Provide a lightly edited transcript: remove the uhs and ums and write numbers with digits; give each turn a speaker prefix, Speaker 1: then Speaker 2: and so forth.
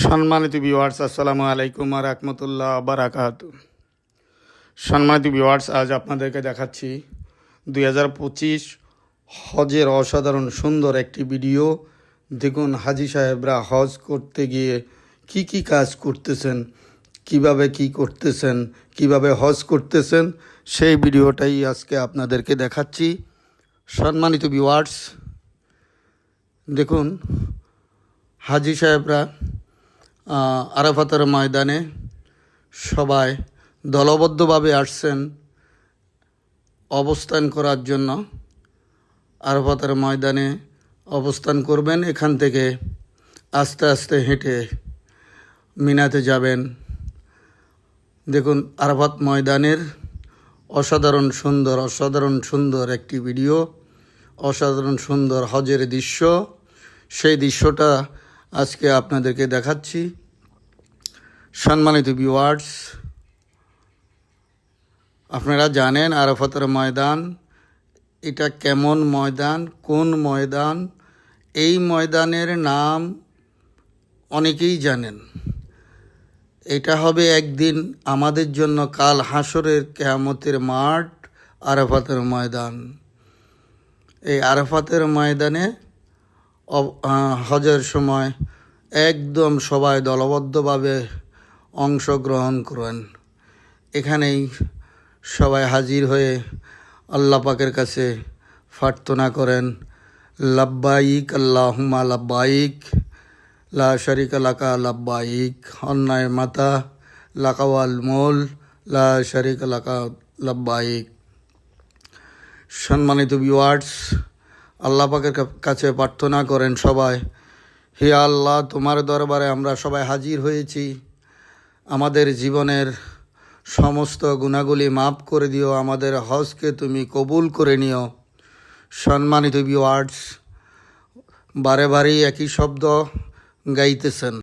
Speaker 1: সম্মানিত ভিউয়ার্স, আসসালামু আলাইকুম ওয়া রাহমাতুল্লাহি ওয়া বারাকাতুহু। সম্মানিত ভিউয়ার্স, আজ আপনাদেরকে দেখাচ্ছি 2025 হজের অসাধারণ সুন্দর একটি ভিডিও। দেখুন হাজি সাহেবরা হজ করতে গিয়ে কি কি কাজ করতেছেন, কিভাবে কি করতেছেন, কিভাবে হজ করতেছেন, সেই ভিডিওটাই আজকে আপনাদেরকে দেখাচ্ছি। সম্মানিত ভিউয়ার্স, দেখুন হাজি সাহেবরা আরাফাতের ময়দানে সবাই দলবদ্ধভাবে আসছেন অবস্থান করার জন্য। আরাফাতের ময়দানে অবস্থান করবেন, এখান থেকে আস্তে আস্তে হেঁটে মিনাতে যাবেন। দেখুন আরাফাত ময়দানের অসাধারণ সুন্দর একটি ভিডিও, অসাধারণ সুন্দর হজের দৃশ্য। সেই দৃশ্যটা আজকে আপনাদেরকে দেখাচ্ছি। সম্মানিত ভিউয়ার্স, আপনারা জানেন আরাফাতের ময়দান এটা কেমন ময়দান, কোন ময়দান। এই ময়দানের নাম অনেকেই জানেন। এটা হবে একদিন আমাদের জন্য কাল হাসরের কিয়ামতের মাঠ, আরাফাতের ময়দান। এই আরাফাতের ময়দানে হজের সময় একদম সবাই দলবদ্ধভাবে অংশগ্রহণ করেন। এখানেই সবাই হাজির হয়ে আল্লাহ পাকের কাছে প্রার্থনা করেন, লাব্বাইক আল্লাহুম্মা লাব্বাইক লা শারিকা লাকা লাব্বাইক, অন্যায় মাতা লাকাওয়াল মোল লা শারিকা লাকা লাব্বাইক। সম্মানিত ভিউয়ার্স, আল্লাহ পাকের কাছে প্রার্থনা করেন সবাই, হে আল্লাহ, তোমার দরবারে আমরা সবাই হাজির হয়েছি। আমাদের জীবনের সমস্ত গুনাহগুলি মাফ করে দিও, আমাদের হজকে তুমি কবুল করে নিও। সম্মানিত ভিউয়ার্স, বারে বারেই একই শব্দ গাইতেছেন।